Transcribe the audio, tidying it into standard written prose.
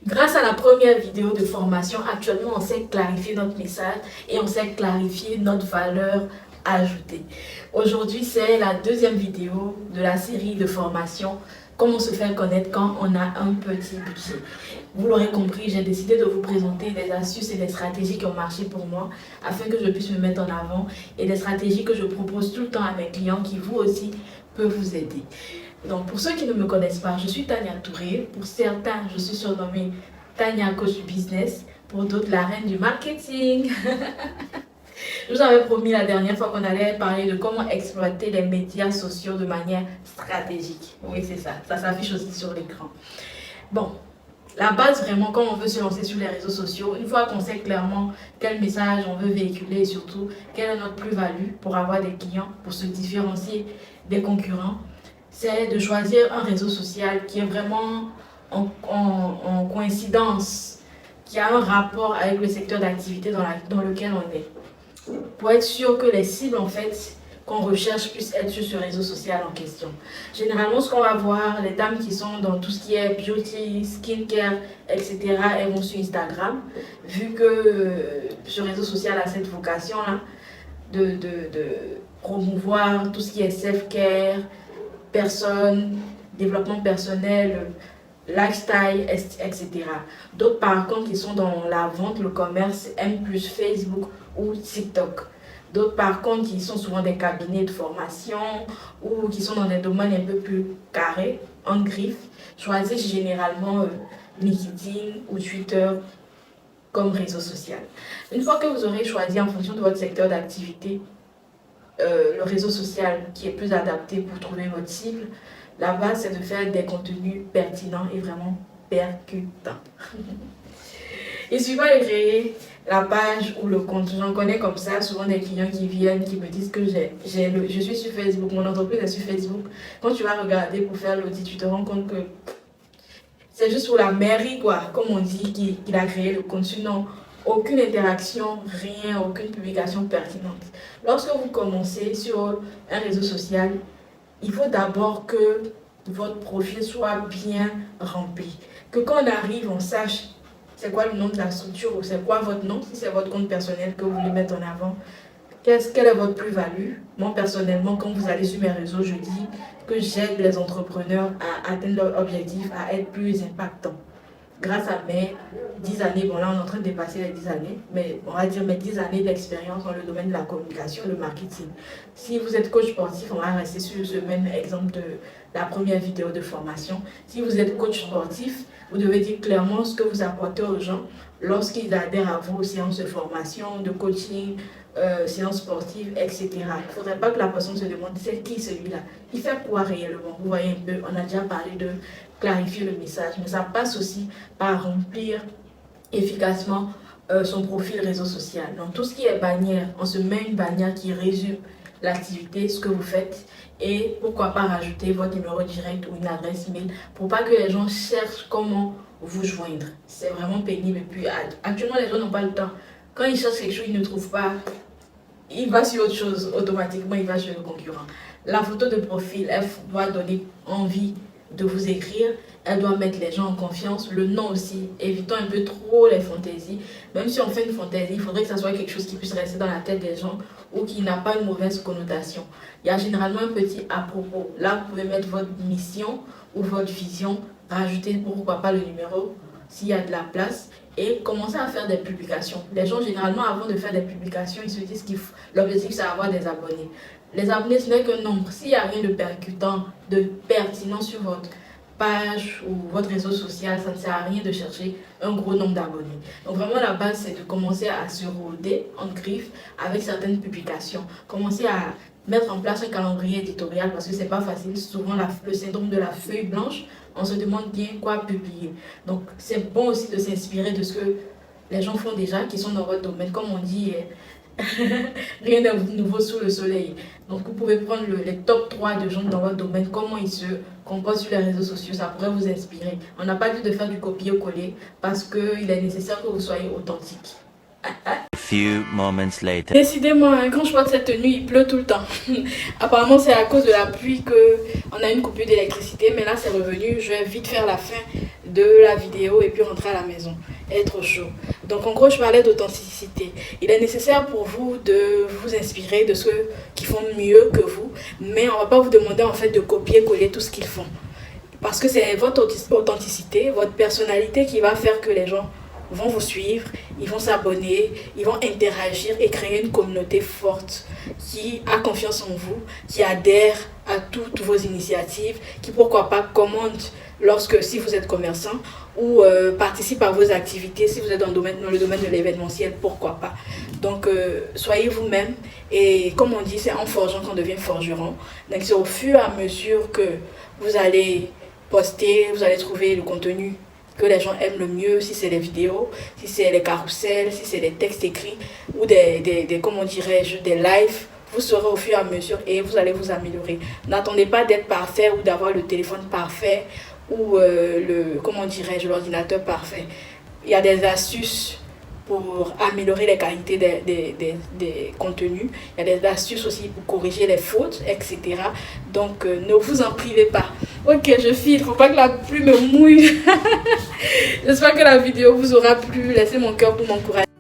Grâce à la première vidéo de formation, actuellement on sait clarifier notre message et on sait clarifier notre valeur ajoutée. Aujourd'hui, c'est la deuxième vidéo de la série de formation comment se faire connaître quand on a un petit budget. Vous l'aurez compris, j'ai décidé de vous présenter des astuces et des stratégies qui ont marché pour moi afin que je puisse me mettre en avant et des stratégies que je propose tout le temps à mes clients qui vous aussi peuvent vous aider. Donc pour ceux qui ne me connaissent pas, je suis Tania Touré. Pour certains, je suis surnommée Tania Coach Business. Pour d'autres, la reine du marketing. Je vous avais promis la dernière fois qu'on allait parler de comment exploiter les médias sociaux de manière stratégique. Oui, c'est ça. Ça s'affiche aussi sur l'écran. Bon, la base vraiment quand on veut se lancer sur les réseaux sociaux, une fois qu'on sait clairement quel message on veut véhiculer et surtout quelle est notre plus-value pour avoir des clients, pour se différencier des concurrents, c'est de choisir un réseau social qui est vraiment en coïncidence, qui a un rapport avec le secteur d'activité dans lequel on est. Pour être sûr que les cibles en fait qu'on recherche puissent être sur ce réseau social en question. Généralement, ce qu'on va voir, les dames qui sont dans tout ce qui est beauty, skincare, etc., elles vont sur Instagram, vu que ce réseau social a cette vocation-là de promouvoir tout ce qui est self-care, personne, développement personnel, lifestyle, etc. D'autres par contre qui sont dans la vente, le commerce, aiment plus Facebook ou TikTok. D'autres par contre qui sont souvent des cabinets de formation ou qui sont dans des domaines un peu plus carrés, en griffe, choisissent généralement LinkedIn ou Twitter comme réseau social. Une fois que vous aurez choisi en fonction de votre secteur d'activité le réseau social qui est plus adapté pour trouver votre cible, la base, c'est de faire des contenus pertinents et vraiment percutants. Il suffit pas de créer la page ou le compte. J'en connais comme ça, souvent des clients qui viennent, qui me disent que je suis sur Facebook, mon entreprise est sur Facebook. Quand tu vas regarder pour faire l'audit, tu te rends compte que c'est juste pour la mairie, quoi, comme on dit, qu'il a créé le compte. Sinon, aucune interaction, rien, aucune publication pertinente. Lorsque vous commencez sur un réseau social, il faut d'abord que votre profil soit bien rempli. Que quand on arrive, on sache c'est quoi le nom de la structure ou c'est quoi votre nom, si c'est votre compte personnel que vous voulez mettre en avant. Quelle est votre plus-value? Moi, personnellement, quand vous allez sur mes réseaux, je dis que j'aide les entrepreneurs à atteindre leur objectif, à être plus impactants. Grâce à mes 10 années, bon là on est en train de dépasser les 10 années, mais on va dire mes 10 années d'expérience dans le domaine de la communication, le marketing. Si vous êtes coach sportif, on va rester sur ce même exemple de la première vidéo de formation. Si vous êtes coach sportif, vous devez dire clairement ce que vous apportez aux gens lorsqu'ils adhèrent à vos séances de formation, de coaching, séances sportives, etc. Il ne faudrait pas que la personne se demande c'est qui celui-là. Il fait quoi réellement? Vous voyez un peu, on a déjà parlé de clarifier le message, mais ça passe aussi par remplir efficacement son profil réseau social. Donc tout ce qui est bannière, on se met une bannière qui résume l'activité, ce que vous faites et pourquoi pas rajouter votre numéro direct ou une adresse mail pour pas que les gens cherchent comment vous joindre. C'est vraiment pénible et puis actuellement les gens n'ont pas le temps. Quand ils cherchent quelque chose, ils ne trouvent pas, il va sur autre chose, automatiquement il va sur le concurrent. La photo de profil, elle doit donner envie de vous écrire, elle doit mettre les gens en confiance, le nom aussi, évitons un peu trop les fantaisies. Même si on fait une fantaisie, il faudrait que ça soit quelque chose qui puisse rester dans la tête des gens ou qui n'a pas une mauvaise connotation. Il y a généralement un petit à propos. Là, vous pouvez mettre votre mission ou votre vision, rajouter pourquoi pas le numéro s'il y a de la place et commencer à faire des publications. Les gens, généralement, avant de faire des publications, ils se disent que l'objectif, c'est d'avoir des abonnés. Les abonnés, ce n'est qu'un nombre. S'il n'y a rien de percutant, de pertinent sur votre page ou votre réseau social, ça ne sert à rien de chercher un gros nombre d'abonnés. Donc vraiment, la base, c'est de commencer à se rôder en griffe avec certaines publications. Commencer à mettre en place un calendrier éditorial parce que c'est pas facile. Souvent, le syndrome de la feuille blanche, on se demande bien quoi publier. Donc, c'est bon aussi de s'inspirer de ce que les gens font déjà, qui sont dans votre domaine. Comme on dit, rien de nouveau sous le soleil. Donc, vous pouvez prendre les top 3 de gens dans votre domaine, comment ils se comportent sur les réseaux sociaux, ça pourrait vous inspirer. On n'a pas dit de faire du copier-coller parce qu'il est nécessaire que vous soyez authentique. Few moments later. Décidément, quand je porte cette tenue, il pleut tout le temps. Apparemment, c'est à cause de la pluie qu'on a une coupure d'électricité, mais là, c'est revenu. Je vais vite faire la fin de la vidéo et puis rentrer à la maison, être au chaud. Donc en gros, je parlais d'authenticité. Il est nécessaire pour vous de vous inspirer de ceux qui font mieux que vous, mais on ne va pas vous demander en fait de copier-coller tout ce qu'ils font. Parce que c'est votre authenticité, votre personnalité qui va faire que les gens vont vous suivre, ils vont s'abonner, ils vont interagir et créer une communauté forte qui a confiance en vous, qui adhère à toutes vos initiatives, qui pourquoi pas commande si vous êtes commerçant ou participe à vos activités si vous êtes dans le domaine de l'événementiel, pourquoi pas. Donc soyez vous-même et comme on dit, c'est en forgeant qu'on devient forgeron. Donc c'est au fur et à mesure que vous allez poster, vous allez trouver le contenu que les gens aiment le mieux, si c'est les vidéos, si c'est les carousels, si c'est les textes écrits ou comment dirais-je, des lives, vous saurez au fur et à mesure et vous allez vous améliorer. N'attendez pas d'être parfait ou d'avoir le téléphone parfait ou l'ordinateur parfait. Il y a des astuces pour améliorer les qualités des contenus. Il y a des astuces aussi pour corriger les fautes, etc. Donc, ne vous en privez pas. Ok, je file, il ne faut pas que la pluie me mouille. J'espère que la vidéo vous aura plu. Laissez mon cœur pour m'encourager.